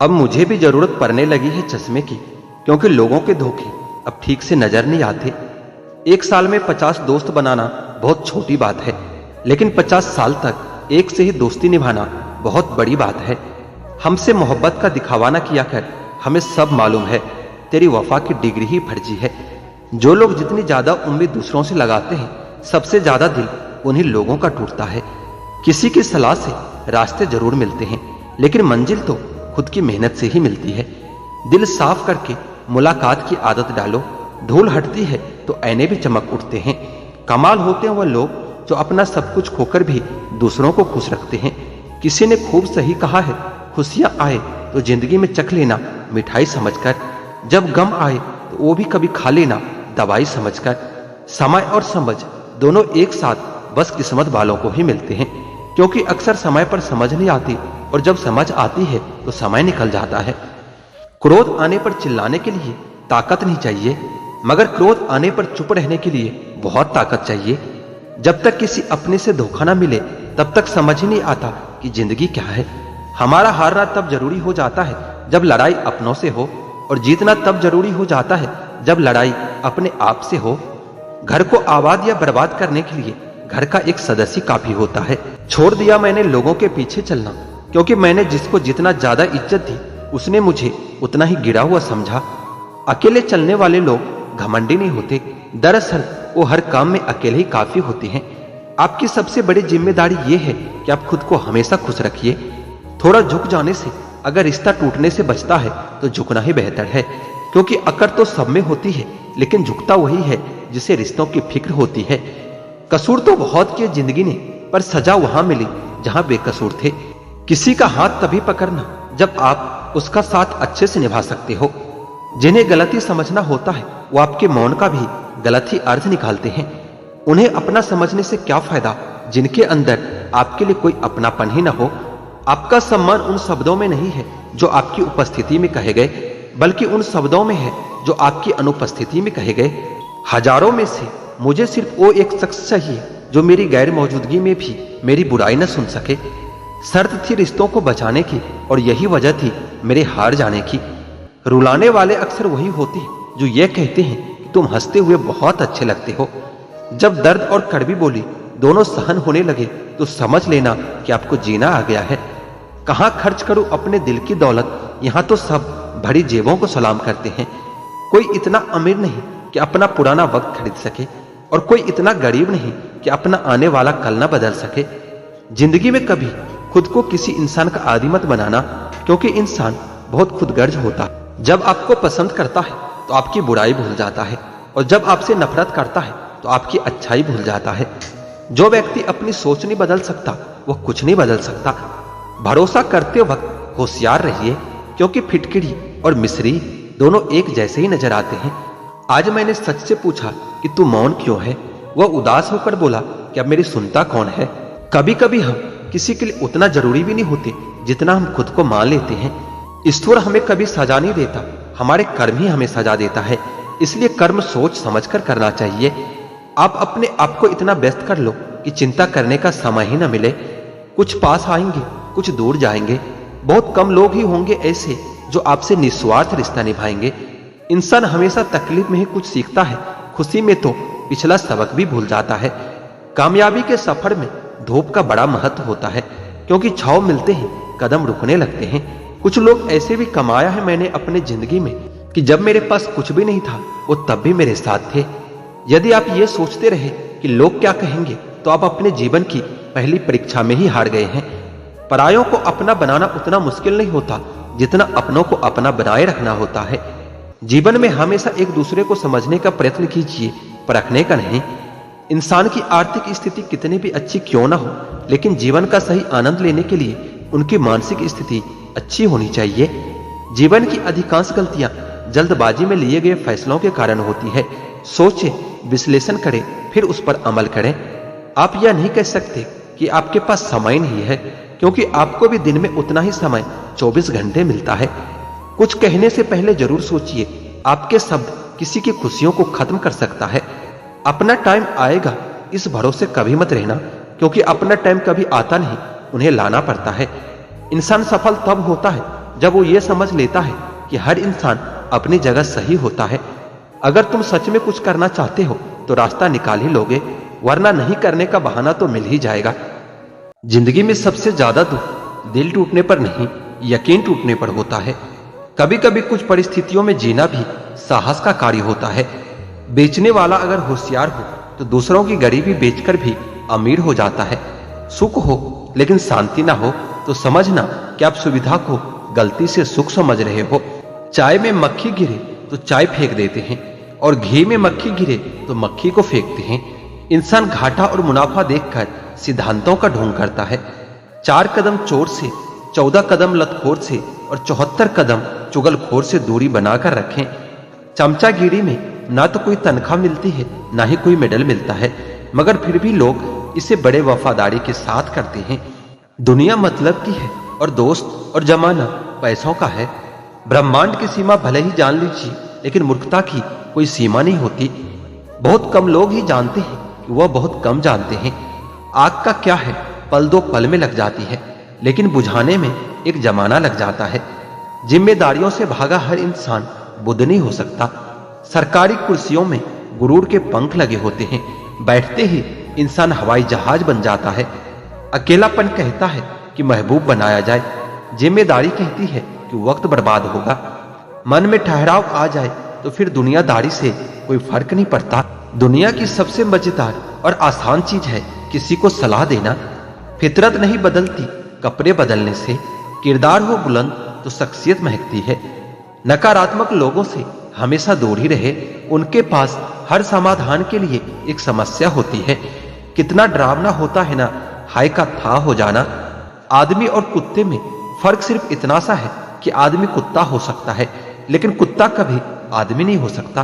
अब मुझे भी जरूरत पड़ने लगी है चश्मे की, क्योंकि लोगों के धोखे अब ठीक से नजर नहीं आते। एक साल में 50 दोस्त बनाना बहुत छोटी बात है, लेकिन 50 साल तक एक से ही दोस्ती निभाना बहुत बड़ी बात है। हमसे मोहब्बत का दिखावा न किया कर, हमें सब मालूम है तेरी वफा की डिग्री ही फर्जी है। जो लोग जितनी ज्यादा उम्मीद दूसरों से लगाते हैं, सबसे ज्यादा दिल उन्हीं लोगों का टूटता है। किसी की सलाह से रास्ते जरूर मिलते हैं, लेकिन मंजिल तो खुद की मेहनत से ही मिलती है। दिल साफ करके मुलाकात की आदत डालो, धूल हटती है तो ऐने भी चमक उठते हैं। कमाल होते हैं वह लोग जो अपना सब कुछ खोकर भी दूसरों को खुश रखते हैं। किसी ने खूब सही कहा है, खुशियां आए तो जिंदगी में चख लेना मिठाई समझकर, जब गम आए तो वो भी कभी खा लेना दवाई समझकर। समय और समझ दोनों एक साथ बस किस्मत वालों को ही मिलते हैं, क्योंकि अक्सर समय पर समझ नहीं आती और जब समझ आती है तो समय निकल जाता है। क्रोध आने पर चिल्लाने के लिए ताकत नहीं चाहिए, मगर क्रोध आने पर चुप रहने के लिए बहुत ताकत चाहिए। जब तक किसी अपने से धोखा ना मिले तब तक समझ ही नहीं आता कि जिंदगी क्या है। हमारा हारना तब जरूरी हो जाता है जब लड़ाई अपनों से हो, और जीतना तब जरूरी हो जाता है जब लड़ाई अपने आप से हो। घर को आबाद या बर्बाद करने के लिए घर का एक सदस्य काफी होता है। छोड़ दिया मैंने लोगों के पीछे चलना, क्योंकि मैंने जिसको जितना ज्यादा इज्जत दी उसने मुझे उतना ही गिरा हुआ समझा। अकेले चलने वाले लोग घमंडी नहीं होते, दरअसल वो हर काम में अकेले ही काफी होते हैं। आपकी सबसे बड़ी जिम्मेदारी ये है कि आप खुद को हमेशा खुश रखिए। थोड़ा झुक जाने से अगर रिश्ता टूटने से बचता है तो झुकना ही बेहतर है, क्योंकि अकड़ तो सब में होती है, लेकिन झुकता वही है जिसे रिश्तों की फिक्र होती है। कसूर तो बहुत किए जिंदगी ने, पर सजा वहां मिली जहां बेकसूर थे। किसी का हाथ तभी पकड़ना जब आप उसका साथ अच्छे से निभा सकते हो। जिन्हें गलती समझना होता है वो आपके मौन का भी गलत ही अर्थ निकालते हैं। उन्हें अपना समझने से क्या फायदा जिनके अंदर आपके लिए कोई अपनापन ही ना हो। आपका सम्मान उन शब्दों में नहीं है जो आपकी उपस्थिति में कहे गए, बल्कि उन शब्दों में है जो आपकी अनुपस्थिति में कहे गए। हजारों में से मुझे सिर्फ वो एक शख्स चाहिए जो मेरी गैर मौजूदगी में भी मेरी बुराई न सुन सके। शर्त थी रिश्तों को बचाने की, और यही वजह थी मेरे हार जाने की। रुलाने वाले अक्सर वही होते हैं जो ये कहते हैं कि तुम हंसते हुए बहुत अच्छे लगते हो। जब दर्द और कड़वी बोली दोनों सहन होने लगे तो समझ लेना कि आपको जीना आ गया है। कहां खर्च करूं अपने दिल की दौलत, यहां तो सब भरी जेबों को सलाम करते हैं। कोई इतना अमीर नहीं कि अपना पुराना वक्त खरीद सके, और कोई इतना गरीब नहीं कि अपना आने वाला कल ना बदल सके। जिंदगी में कभी खुद को किसी इंसान का आदी मत बनाना, क्योंकि इंसान बहुत खुदगर्ज होता है। जब आपको पसंद करता है तो आपकी बुराई भूल जाता है, और जब आपसे नफरत करता है तो आपकी अच्छाई भूल जाता है। जो व्यक्ति अपनी सोच नहीं बदल सकता वह कुछ नहीं बदल सकता। भरोसा करते वक्त होशियार रहिए, क्योंकि फिटकिरी और मिस्री दोनों एक जैसे ही नजर आते हैं। आज मैंने सच से पूछा कि तू मौन क्यों है। वह उदास होकर बोला कि अब मेरी सुनता कौन है। कभी कभी हम किसी के लिए उतना जरूरी भी नहीं होते जितना हम खुद को मान लेते हैं। ईश्वर हमें कभी सजा नहीं देता, हमारे कर्म ही हमें सजा देता है। इसलिए कर्म सोच समझकर करना चाहिए। आप अपने आप को इतना व्यस्त कर लो कि चिंता करने का समय ही न मिले। कुछ पास आएंगे, कुछ दूर जाएंगे। बहुत कम लोग ही होंगे ऐसे जो आपसे निस्वार्थ रिश्ता निभाएंगे। इंसान हमेशा तकलीफ में ही कुछ सीखता है, खुशी में तो पिछला सबक भी भूल जाता है। कामयाबी के सफर में धूप का बड़ा महत्व होता है, क्योंकि छांव मिलते ही कदम रुकने लगते हैं। कुछ लोग ऐसे भी कमाया है मैंने अपने जिंदगी में कि जब मेरे पास कुछ भी नहीं था वो तब भी मेरे साथ थे। यदि आप ये सोचते रहे कि लोग क्या कहेंगे तो आप अपने जीवन की पहली परीक्षा में ही हार गए हैं। परायों को अपना बनाना उतना मुश्किल नहीं होता जितना अपनों को अपना बनाए रखना होता है। जीवन में हमेशा एक दूसरे को समझने का प्रयत्न कीजिए, परखने का नहीं। इंसान की आर्थिक स्थिति कितनी भी अच्छी क्यों ना हो, लेकिन जीवन का सही आनंद लेने के लिए उनकी मानसिक स्थिति अच्छी होनी चाहिए। जीवन की अधिकांश गलतियां जल्दबाजी में लिए गए फैसलों के कारण होती है। सोचें, विश्लेषण करें, फिर उस पर अमल करें। आप यह नहीं कह सकते कि आपके पास समय नहीं है, क्योंकि आपको भी दिन में उतना ही समय 24 घंटे मिलता है। कुछ कहने से पहले जरूर सोचिए, आपके शब्द किसी की खुशियों को खत्म कर सकता है। अपना टाइम आएगा इस भरोसे कभी मत रहना, क्योंकि अपना टाइम कभी आता नहीं, उन्हें लाना पड़ता है। इंसान सफल तब होता है जब वो ये समझ लेता है कि हर इंसान अपनी जगह सही होता है। अगर तुम सच में कुछ करना चाहते हो तो रास्ता निकाल ही लोगे, वरना नहीं करने का बहाना तो मिल ही जाएगा। जिंदगी में सबसे ज्यादा दुख दिल टूटने पर नहीं, यकीन टूटने पर होता है। कभी कभी कुछ परिस्थितियों में जीना भी साहस का कार्य होता है। बेचने वाला अगर होशियार हो तो दूसरों की गरीबी बेचकर भी अमीर हो जाता है। सुख हो लेकिन शांति ना हो तो समझना कि आप सुविधा को गलती से सुख समझ रहे हो। चाय में मक्खी गिरे तो चाय फेंक देते हैं, और घी में मक्खी गिरे तो मक्खी को फेंकते हैं। इंसान घाटा और मुनाफा देखकर सिद्धांतों का ढोंग करता है। 4 कदम चोर से, 14 कदम लतखोर से और 74 कदम चुगलखोर से दूरी बनाकर रखें। चमचागिरी में ना तो कोई तनख्वाह मिलती है, ना ही कोई मेडल मिलता है, मगर फिर भी लोग इसे बड़े वफादारी के साथ करते हैं। दुनिया मतलब की है और दोस्त और जमाना पैसों का है। ब्रह्मांड की सीमा भले ही जान लीजिए, लेकिन मूर्खता की कोई सीमा नहीं होती। बहुत कम लोग ही जानते हैं कि वह बहुत कम जानते हैं। आग का क्या है, पल दो पल में लग जाती है, लेकिन बुझाने में एक जमाना लग जाता है। जिम्मेदारियों से भागा हर इंसान बुद्ध नहीं हो सकता। सरकारी कुर्सियों में गुरूर के पंख लगे होते हैं, बैठते ही इंसान हवाई जहाज बन जाता है। अकेलापन कहता है कि महबूब बनाया जाए, जिम्मेदारी कहती है कि वक्त बर्बाद होगा। मन में ठहराव आ जाए तो फिर दुनियादारी से कोई फर्क नहीं पड़ता। दुनिया की सबसे मजेदार और आसान चीज है किसी को सलाह देना। फितरत नहीं बदलती कपड़े बदलने से, किरदार हो बुलंद तो शख्सियत महकती है। नकारात्मक लोगों से हमेशा दूर ही रहे, उनके पास हर समाधान के लिए एक समस्या होती है। कितना डरावना होता है ना हाय का था हो जाना। आदमी और कुत्ते में फर्क सिर्फ इतना सा है कि आदमी कुत्ता हो सकता है, लेकिन कुत्ता कभी आदमी नहीं हो सकता।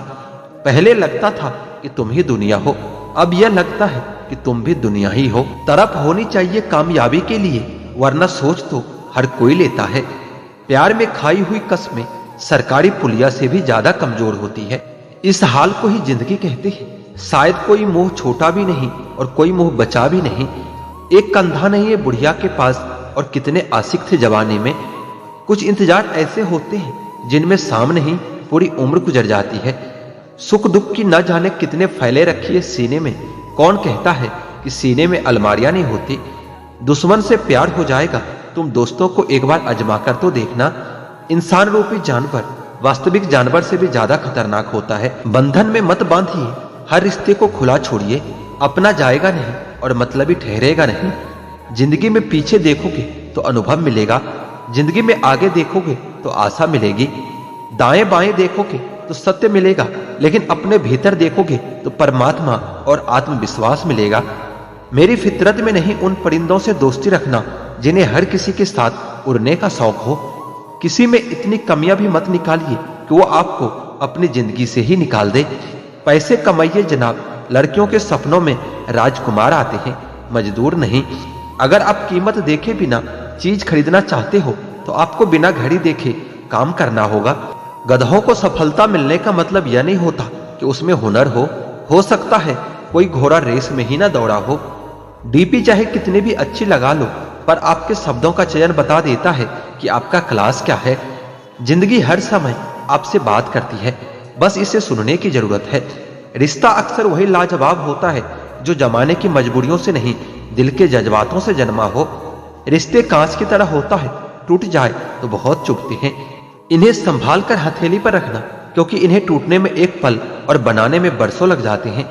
पहले लगता था कि तुम ही दुनिया हो, अब यह लगता है कि तुम भी दुनिया ही हो। तरफ होनी चाहिए कामयाबी के लिए, वरना सोच तो हर कोई लेता है। प्यार में खाई हुई कसमें सरकारी पुलिया से भी ज्यादा कमजोर होती है। इस हाल को ही जिंदगी कहते हैं। शायद कोई मोह छोटा भी नहीं और कोई मोह बचा भी नहीं। एक कंधा नहीं है बुढ़िया के पास, और कितने आशिक थे जवानी में। कुछ इंतजार ऐसे होते हैं जिनमें सामने ही पूरी उम्र गुजर जाती है। सुख दुख की न जाने कितने फैले रखी है सीने में। कौन कहता है कि सीने में अलमारियां नहीं होती। दुश्मन से प्यार हो जाएगा, तुम दोस्तों को एक बार आजमा कर तो देखना। इंसान रूपी जानवर वास्तविक जानवर से भी ज्यादा खतरनाक होता है। बंधन में मत बांधिए, हर रिश्ते को खुला छोड़िए। अपना जाएगा नहीं और मतलबी ठहरेगा नहीं। जिंदगी में पीछे देखोगे तो अनुभव मिलेगा, जिंदगी में आगे देखोगे तो आशा मिलेगी। दाएं बाएं देखोगे तो सत्य मिलेगा, लेकिन अपने भीतर देखोगे तो परमात्मा और आत्मविश्वास मिलेगा। मेरी फितरत में नहीं उन परिंदों से दोस्ती रखना जिन्हें हर किसी के साथ उड़ने का शौक हो। किसी में इतनी कमियां भी मत निकालिए कि वो आपको अपनी जिंदगी से ही निकाल दे। पैसे कमाइए जनाब, लड़कियों के सपनों में राजकुमार आते हैं, मजदूर नहीं। अगर आप कीमत देखे बिना चीज खरीदना चाहते हो तो आपको बिना घड़ी देखे काम करना होगा। गधों को सफलता मिलने का मतलब यह नहीं होता कि उसमें हुनर हो सकता है कोई घोड़ा रेस में ही ना दौड़ा हो। डीपी चाहे कितनी भी अच्छी लगा लो, पर आपके शब्दों का चयन बता देता है कि आपका क्लास क्या है। जिंदगी हर समय आपसे बात करती है, बस इसे सुनने की जरूरत है। रिश्ता अक्सर वही लाजवाब होता है जो जमाने की मजबूरियों से नहीं, दिल के जज्बातों से जन्मा हो। रिश्ते कांच की तरह होता है, टूट जाए तो बहुत चुभते हैं। इन्हें संभाल कर हथेली पर रखना, क्योंकि इन्हें टूटने में एक पल और बनाने में बरसों लग जाते हैं।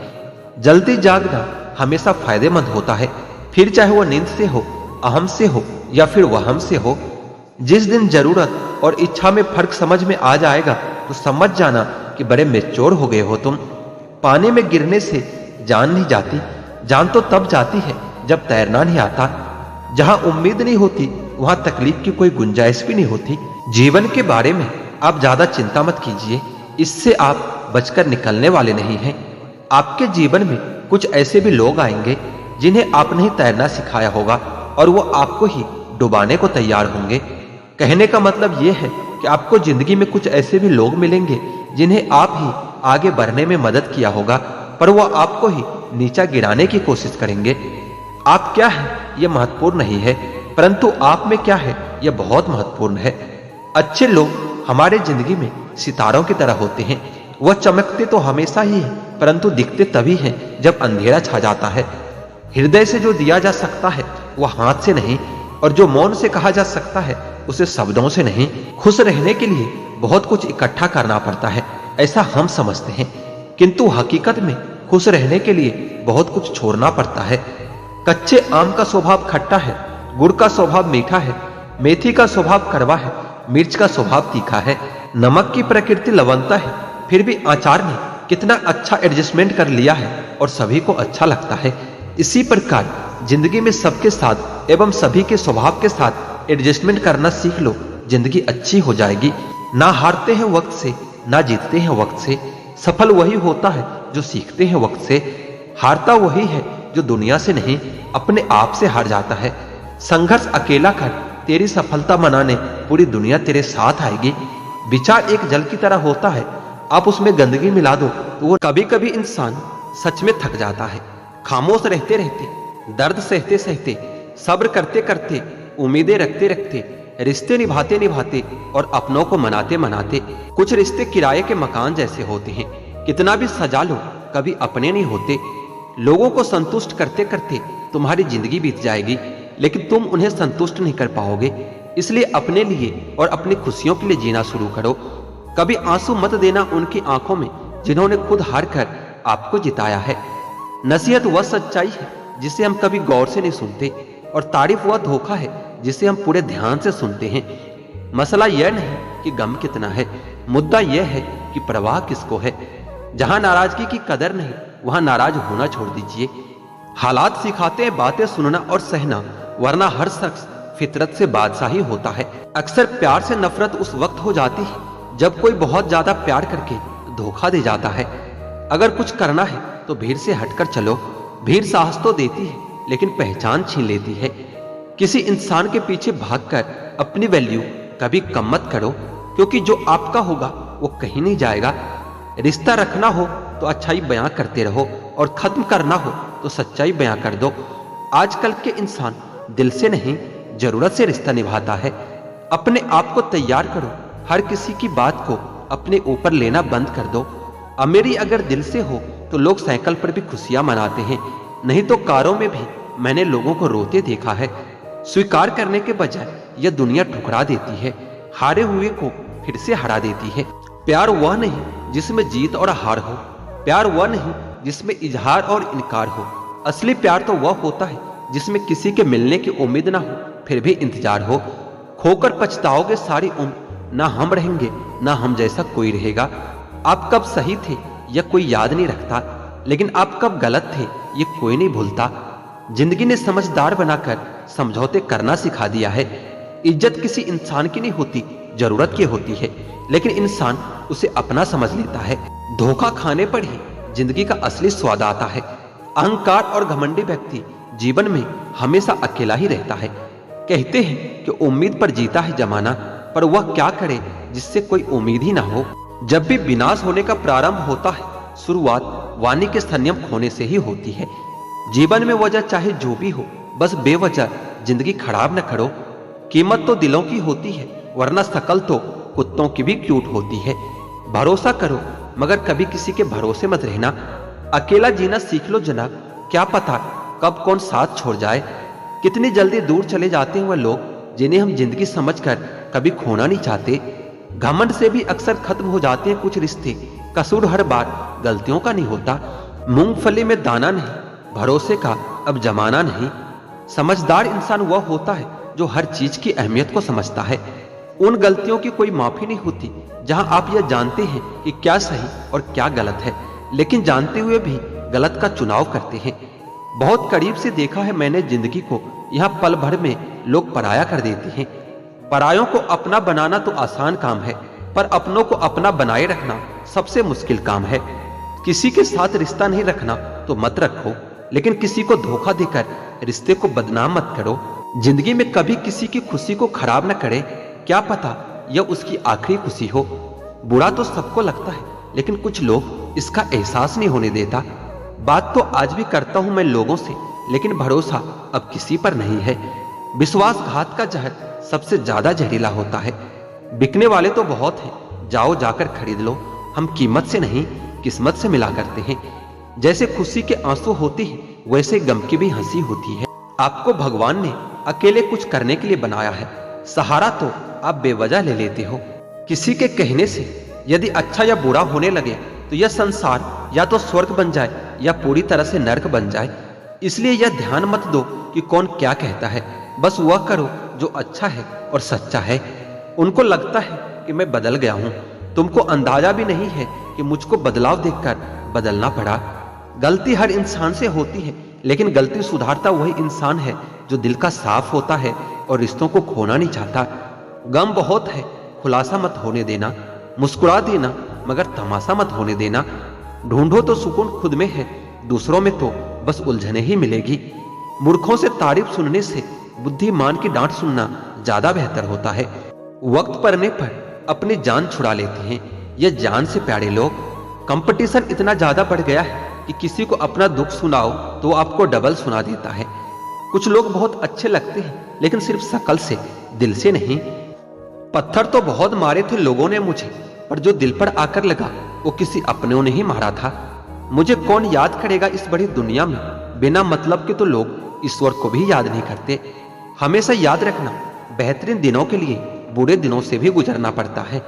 जल्दी जागना हमेशा फायदेमंद होता है, फिर चाहे वो नींद से हो, अहम से हो या फिर वहम से हो। जिस दिन जरूरत और इच्छा में फर्क समझ में आ जाएगा तो समझ जाना कि बड़े मैच्योर हो गए हो तुम। पानी में गिरने से जान नहीं जाती, जान तो तब जाती है जब तैरना नहीं आता। जहां उम्मीद नहीं होती वहां तकलीफ की कोई गुंजाइश भी नहीं होती। जीवन के बारे में आप ज्यादा चिंता मत कीजिए, इससे आप बचकर निकलने वाले नहीं हैं। आपके जीवन में कुछ ऐसे भी लोग आएंगे जिन्हें आपने ही तैरना सिखाया होगा, और वो आपको ही डुबाने को तैयार होंगे। कहने का मतलब यह है कि आपको जिंदगी में कुछ ऐसे भी लोग मिलेंगे जिन्हें आप ही आगे बढ़ने में मदद किया होगा, पर वो आपको ही नीचा गिराने की कोशिश करेंगे। आप क्या है यह महत्वपूर्ण नहीं है, परंतु आप में क्या है यह बहुत महत्वपूर्ण है। अच्छे लोग हमारे जिंदगी में सितारों की तरह होते हैं। वह चमकते तो हमेशा ही है, परंतु दिखते तभी हैं जब अंधेरा छा जाता है। हृदय से जो दिया जा सकता है वह हाथ से नहीं, और जो मौन से कहा जा सकता है उसे शब्दों से नहीं। खुश रहने के लिए बहुत कुछ इकट्ठा करना पड़ता है, ऐसा हम समझते हैं, किंतु हकीकत में खुश रहने के लिए बहुत कुछ छोड़ना पड़ता है। कच्चे आम का स्वभाव खट्टा है, गुड़ का स्वभाव मीठा है, मेथी का स्वभाव कड़वा है, मिर्च का स्वभाव तीखा है। नमक की प्रकृति लवणता है, फिर भी आचार ने कितना अच्छा एडजस्टमेंट कर लिया है और सभी को अच्छा लगता है। इसी प्रकार जिंदगी में सबके साथ एवं सभी के स्वभाव के साथ एडजस्टमेंट करना सीख लो, जिंदगी अच्छी हो जाएगी। ना हारते हैं वक्त से, ना जीतते हैं वक्त से। सफल वही होता है जो सीखते हैं वक्त से। हारता वही है जो दुनिया से नहीं, अपने आप से हार जाता है। संघर्ष अकेला कर, तेरी सफलता मनाने पूरी दुनिया तेरे साथ आएगी। विचार एक जल की तरह होता है, आप उसमें गंदगी मिला दो तो वो कभी कभी इंसान सच में थक जाता है। खामोश रहते रहते, दर्द सहते सहते, सब्र करते करते, उम्मीदें रखते रखते, रिश्ते निभाते निभाते और अपनों को मनाते मनाते, कुछ रिश्ते किराए के मकान जैसे होते हैं। कितना भी सजा लो कभी अपने नहीं होते। लोगों को संतुष्ट करते करते तुम्हारी जिंदगी बीत जाएगी, लेकिन तुम उन्हें संतुष्ट नहीं कर पाओगे। इसलिए अपने लिए और अपनी खुशियों के लिए जीना शुरू करो। कभी आंसू मत देना उनकी आंखों में जिन्होंने खुद हार कर आपको जिताया है। नसीहत वह सच्चाई है जिसे हम कभी गौर से नहीं सुनते, और तारीफ वह धोखा है जिसे हम पूरे ध्यान से सुनते हैं। मसला यह नहीं कि गम कितना है, मुद्दा यह है कि परवाह किसको है। जहां नाराजगी की कदर नहीं, वहां नाराज होना छोड़ दीजिए। हालात सिखाते हैं बातें सुनना और सहना, वरना हर शख्स फितरत से बादशाही होता है। अक्सर प्यार से नफरत उस वक्त हो जाती है जब कोई बहुत ज्यादा प्यार करके धोखा दे जाता है। अगर कुछ करना है तो भीड़ से हटकर चलो। भीड़ साहस तो देती है लेकिन पहचान छीन लेती है। किसी इंसान के पीछे भागकर अपनी वैल्यू कभी कम मत करो, क्योंकि जो आपका होगा वो कहीं नहीं जाएगा। रिश्ता रखना हो तो अच्छाई बयां करते रहो, और खत्म करना हो तो सच्चाई बयां कर दो। आजकल के इंसान दिल से नहीं, जरूरत से रिश्ता निभाता है। अपने आप को तैयार करो, हर किसी की बात को अपने ऊपर लेना बंद कर दो। अमीरी अगर दिल से हो तो लोग साइकिल पर भी खुशियां मनाते हैं, नहीं तो कारों में भी मैंने लोगों को रोते देखा है। स्वीकार करने के बजाय यह दुनिया ठुकरा देती है, हारे हुए को फिर से हरा देती है। प्यार वह नहीं जिसमें जीत और हार हो, प्यार वह नहीं जिसमें इजहार और इनकार हो। असली प्यार तो वह होता है जिसमें किसी के मिलने की उम्मीद ना हो, फिर भी इंतजार हो। खोकर पछताओगे सारी उम्र, ना हम रहेंगे ना हम जैसा कोई रहेगा। आप कब सही थे यह कोई याद नहीं रखता, लेकिन आप कब गलत थे ये कोई नहीं भूलता। जिंदगी ने समझदार बनाकर समझौते करना सिखा दिया है। इज्जत किसी इंसान की नहीं होती, जरूरत की होती है, लेकिन इंसान उसे अपना समझ लेता है। धोखा खाने पर ही जिंदगी का असली स्वाद आता है। अहंकार और घमंडी व्यक्ति जीवन में हमेशा अकेला ही रहता है। कहते हैं कि उम्मीद पर जीता है जमाना, पर वह क्या करे जिससे कोई उम्मीद ही ना हो। जब भी विनाश होने का प्रारंभ होता है, शुरुआत वाणी के संयम खोने से ही होती है। जीवन में वजह चाहे जो भी हो, बस बेवजह जिंदगी खराब न करो। कीमत तो दिलों की होती है, वरना शकल तो कुत्तों की भी क्यूट होती है। भरोसा करो मगर कभी किसी के भरोसे मत रहना। अकेला जीना सीख लो जना, क्या पता कब कौन साथ छोड़ जाए। कितनी जल्दी दूर चले जाते हैं वह लोग जिन्हें हम जिंदगी समझकर कभी खोना नहीं चाहते। घमंड से भी अक्सर खत्म हो जाते हैं कुछ रिश्ते। कसूर हर बार गलतियों का नहीं होता। मूंगफली में दाना नहीं, भरोसे का अब जमाना नहीं। समझदार इंसान वह होता है जो हर चीज की अहमियत को समझता है। उन गलतियों की कोई माफी नहीं होती जहां आप यह जानते हैं कि क्या सही और क्या गलत है, लेकिन जानते हुए भी गलत का चुनाव करते हैं। बहुत करीब से देखा है मैंने जिंदगी को, यहाँ पल भर में लोग पराया कर देते हैं। परायों को अपना बनाना तो आसान काम है, पर अपनों को अपना बनाए रखना सबसे मुश्किल काम है। किसी के साथ रिश्ता नहीं रखना तो मत रखो, लेकिन किसी को धोखा देकर रिश्ते को बदनाम मत करो। जिंदगी में कभी किसी की खुशी को खराब न करे, क्या पता यह उसकी आखिरी खुशी हो। बुरा तो सबको लगता है, लेकिन कुछ लोग इसका एहसास नहीं होने देता। बात तो आज भी करता हूं मैं लोगों से, लेकिन भरोसा अब किसी पर नहीं है। विश्वासघात का जहर सबसे ज्यादा जहरीला होता है। बिकने वाले तो बहुत हैं, जाओ जाकर खरीद लो। हम कीमत से नहीं किस्मत से मिला करते हैं। जैसे खुशी के आंसू होती है वैसे गम की भी हंसी होती है। आपको भगवान ने अकेले कुछ करने के लिए बनाया है, सहारा तो आप बेवजह ले लेते हो। किसी के कहने से यदि अच्छा या बुरा होने लगे तो यह संसार या तो स्वर्ग बन जाए या पूरी तरह से नर्क बन जाए। इसलिए यह ध्यान मत दो कि कौन क्या कहता है, बस वह करो जो अच्छा है और सच्चा है। उनको लगता है कि मैं बदल गया हूं, तुमको अंदाजा भी नहीं है कि मुझको बदलाव देखकर बदलना पड़ा। गलती हर इंसान से होती है, लेकिन गलती सुधारता वही इंसान है जो दिल का साफ होता है और रिश्तों को खोना नहीं चाहता। गम बहुत है, खुलासा मत होने देना। मुस्कुरा देना मगर तमाशा मत होने देना। ढूंढो तो सुकून खुद में है, दूसरों में तो बस उलझने ही मिलेगी। मूर्खों से तारीफ सुनने से बुद्धिमान की डांट सुनना ज्यादा बेहतर होता है। वक्त पड़ने पर अपनी जान छुड़ा लेते हैं ये जान से प्यारे लोग। कंपटीशन इतना ज्यादा बढ़ गया है कि किसी को अपना दुख सुनाओ तो आपको डबल सुना देता है। कुछ लोग बहुत अच्छे लगते हैं लेकिन सिर्फ शकल से, दिल से नहीं। पत्थर तो बहुत मारे थे लोगों ने मुझे, पर जो दिल पर आकर लगा वो किसी अपनों ने ही मारा था। मुझे कौन याद करेगा इस बड़ी दुनिया में, बिना मतलब के तो लोग ईश्वर को भी याद नहीं करते। हमेशा याद रखना, बेहतरीन दिनों के लिए बुरे दिनों से भी गुजरना पड़ता है।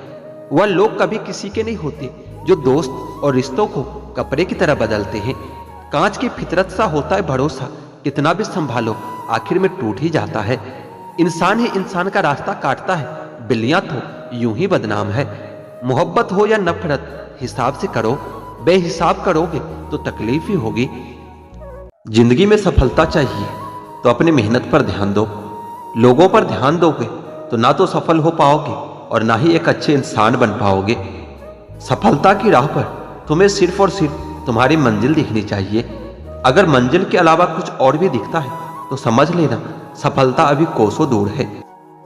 वह लोग कभी किसी के नहीं होते जो दोस्त और रिश्तों को कपड़े की तरह बदलते हैं। कांच की फितरत सा होता है भरोसा, कितना भी संभालो आखिर में टूट ही जाता है। इंसान ही इंसान का रास्ता काटता है, बिल्लियां तो यूं ही बदनाम है। मोहब्बत हो या नफरत हिसाब से करो, बेहिसाब करोगे तो तकलीफ ही होगी। जिंदगी में सफलता चाहिए तो अपनी मेहनत पर ध्यान दो। लोगों पर ध्यान दोगे तो ना तो सफल हो पाओगे और ना ही एक अच्छे इंसान बन पाओगे। सफलता की राह पर तुम्हें सिर्फ और सिर्फ तुम्हारी मंजिल दिखनी चाहिए। अगर मंजिल के अलावा कुछ और भी दिखता है तो समझ लेना सफलता अभी कोसों दूर है।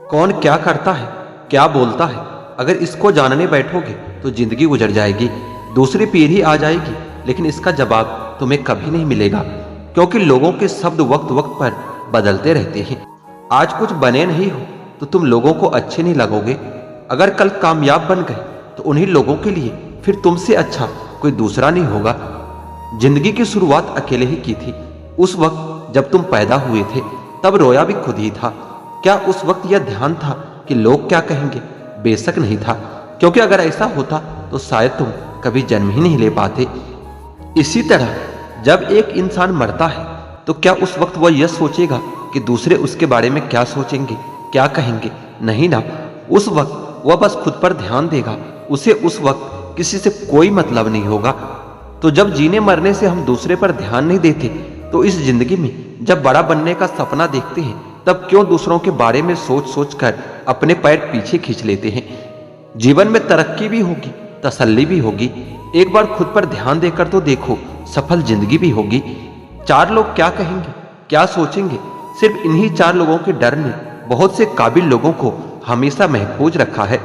कौन क्या करता है, क्या बोलता है, अगर इसको जानने बैठोगे तो जिंदगी गुजर जाएगी, दूसरी पीढ़ी आ जाएगी, लेकिन इसका जवाब तुम्हें कभी नहीं मिलेगा। क्योंकि लोगों के शब्द वक्त वक्त पर बदलते रहते हैं। आज कुछ बने नहीं हो तो तुम लोगों को अच्छे नहीं लगोगे। अगर कल कामयाब बन गए तो उन्हीं लोगों के लिए फिर तुमसे अच्छा कोई दूसरा नहीं होगा। जिंदगी की शुरुआत अकेले ही की थी। उस वक्त जब तुम पैदा हुए थे तब रोया भी खुद ही था। क्या उस वक्त यह ध्यान था कि लोग क्या कहेंगे? बेशक नहीं था, क्योंकि अगर ऐसा होता तो शायद तुम कभी जन्म ही नहीं ले पाते। इसी तरह जब एक इंसान मरता है तो क्या उस वक्त वह यह सोचेगा कि दूसरे उसके बारे में क्या सोचेंगे, क्या कहेंगे? नहीं ना, उस वक्त वह बस खुद पर ध्यान देगा। उसे उस वक्त किसी से कोई मतलब नहीं होगा। तो जब जीने मरने से हम दूसरे पर ध्यान नहीं देते तो इस जिंदगी में जब बड़ा बनने का सपना देखते हैं तब क्यों दूसरों के बारे में सोच सोच कर अपने पैर पीछे खींच लेते हैं। जीवन में तरक्की भी होगी, तसल्ली भी होगी। एक बार खुद पर ध्यान देकर तो देखो, सफल जिंदगी भी होगी। चार लोग क्या कहेंगे, क्या सोचेंगे, सिर्फ इन्हीं चार लोगों के डर ने बहुत से काबिल लोगों को हमेशा महफूज रखा है।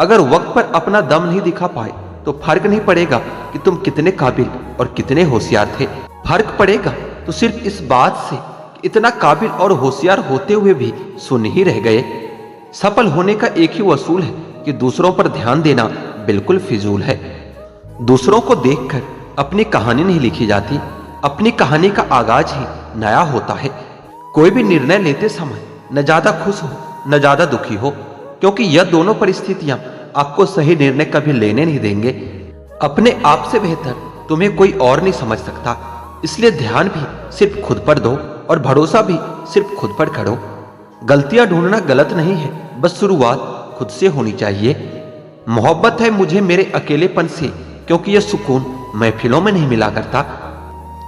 अगर वक्त पर अपना दम नहीं दिखा पाए तो फर्क नहीं पड़ेगा कि तुम कितने काबिल और कितने होशियार थे। फर्क पड़ेगा तो सिर्फ इस बात से कि इतना काबिल और होशियार होते हुए भी सुन ही रह गए। सफल होने का एक ही वसूल है कि दूसरों पर ध्यान देना बिल्कुल फिजूल है। दूसरों को देखकर अपनी कहानी नहीं लिखी जाती, अपनी कहानी का आगाज ही नया होता है। कोई भी निर्णय लेते समय न ज्यादा खुश हो न ज्यादा दुखी हो, क्योंकि यह दोनों परिस्थितियां आपको सही निर्णय कभी लेने नहीं देंगे। अपने आप से बेहतर तुम्हें कोई और नहीं समझ सकता, इसलिए ध्यान भी सिर्फ खुद पर दो और भरोसा भी सिर्फ खुद पर करो। गलतियां ढूंढना गलत नहीं है, बस शुरुआत खुद से होनी चाहिए। मोहब्बत है मुझे मेरे अकेलेपन से, क्योंकि यह सुकून महफिलों में नहीं मिला करता।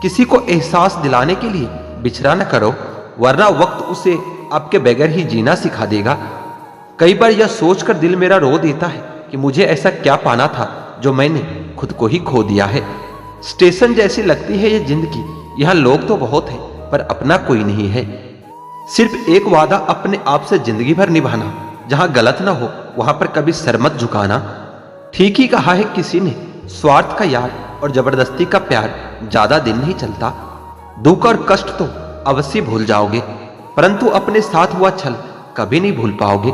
किसी को एहसास दिलाने के लिए बिछड़ा न करो, वरना वक्त उसे आपके बगैर ही जीना सिखा देगा। कई बार यह सोचकर दिल मेरा रो देता है कि मुझे ऐसा क्या पाना था जो मैंने खुद को ही खो दिया है। स्टेशन जैसी लगती है ये जिंदगी, यहाँ लोग तो बहुत हैं पर अपना कोई नहीं है। सिर्फ एक वादा अपने आप से जिंदगी भर निभाना, जहां गलत ना हो वहां पर कभी सर मत झुकाना। ठीक ही कहा है किसी ने, स्वार्थ का यार और जबरदस्ती का प्यार ज्यादा दिन नहीं चलता। दुख और कष्ट तो अवश्य भूल जाओगे, परंतु अपने साथ हुआ छल कभी नहीं भूल पाओगे।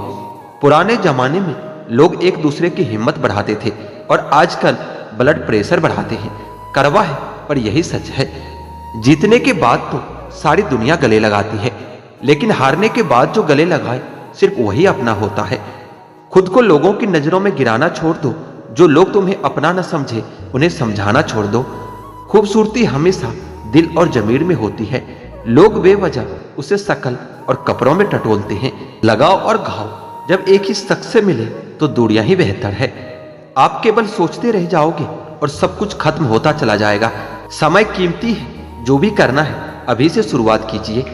पुराने जमाने में लोग एक दूसरे की हिम्मत बढ़ाते थे और आजकल ब्लड प्रेशर बढ़ाते हैं। कड़वा है पर यही सच है। जीतने के बाद तो सारी दुनिया गले लगाती है, लेकिन हारने के बाद जो गले लगाए सिर्फ वही अपना होता है। खुद को लोगों की नजरों में गिराना छोड़ दो। जो लोग तुम्हें अपना न समझे उन्हें समझाना छोड़ दो। खूबसूरती हमेशा दिल और जमीर में होती है। लोग बेवजह उसे शकल और कपड़ों में टटोलते हैं। लगाव और घाव जब एक ही शख्स से मिले तो दूरियां ही बेहतर है। आप केवल सोचते रह जाओगे और सब कुछ खत्म होता चला जाएगा। समय कीमती है, जो भी करना है अभी से शुरुआत कीजिए।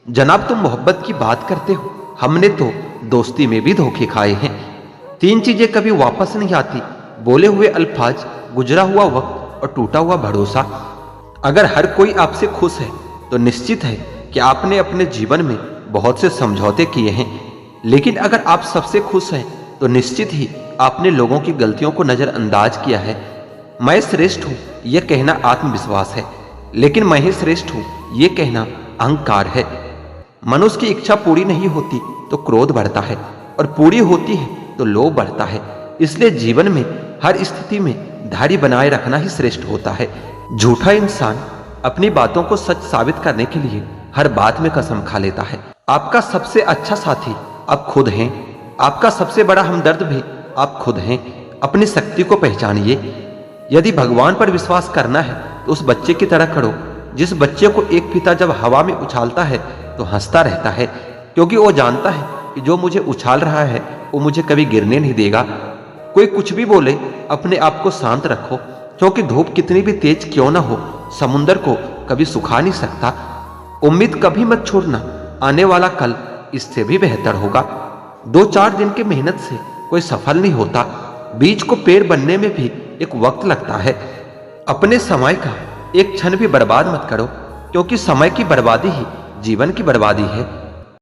जनाब, तुम मोहब्बत की बात करते हो, हमने तो दोस्ती में भी धोखे खाए हैं। 3 चीजें कभी वापस नहीं आती: बोले हुए अल्फाज, गुजरा हुआ वक्त और टूटा हुआ भरोसा। अगर हर कोई आपसे खुश है तो निश्चित है कि आपने अपने जीवन में बहुत से समझौते किए हैं। लेकिन अगर आप सबसे खुश हैं तो निश्चित ही आपने लोगों की गलतियों को नजरअंदाज किया है। मैं श्रेष्ठ हूं यह कहना आत्मविश्वास है, लेकिन मैं ही श्रेष्ठ हूं यह कहना अहंकार है। मनुष्य की इच्छा पूरी नहीं होती तो क्रोध बढ़ता है, और पूरी होती है तो लोभ बढ़ता है। इसलिए जीवन में हर स्थिति में धैर्य बनाए रखना ही श्रेष्ठ होता है। झूठा इंसान अपनी बातों को सच साबित करने के लिए हर बात में कसम खा लेता है। आपका सबसे अच्छा साथी आप खुद हैं। आपका सबसे बड़ा हमदर्द भी आप खुद हैं। अपनी शक्ति को पहचानिए। यदि भगवान पर विश्वास करना है तो उस बच्चे की तरह करो जिस बच्चे को एक पिता जब हवा में उछालता है तो हंसता रहता है, क्योंकि वो जानता है कि जो मुझे उछाल रहा है वो मुझे कभी गिरने नहीं देगा। कोई कुछ भी बोले, अपने आप को शांत रखो, क्योंकि धूप कितनी भी तेज क्यों ना हो समुंदर को कभी सुखा नहीं सकता। उम्मीद कभी मत छोड़ना, आने वाला कल इससे भी बेहतर होगा। 2-4 दिन की मेहनत से कोई सफल नहीं होता। बीज को पेड़ बनने में भी एक वक्त लगता है। अपने समय का एक क्षण भी बर्बाद मत करो, क्योंकि समय की बर्बादी ही जीवन की बर्बादी है।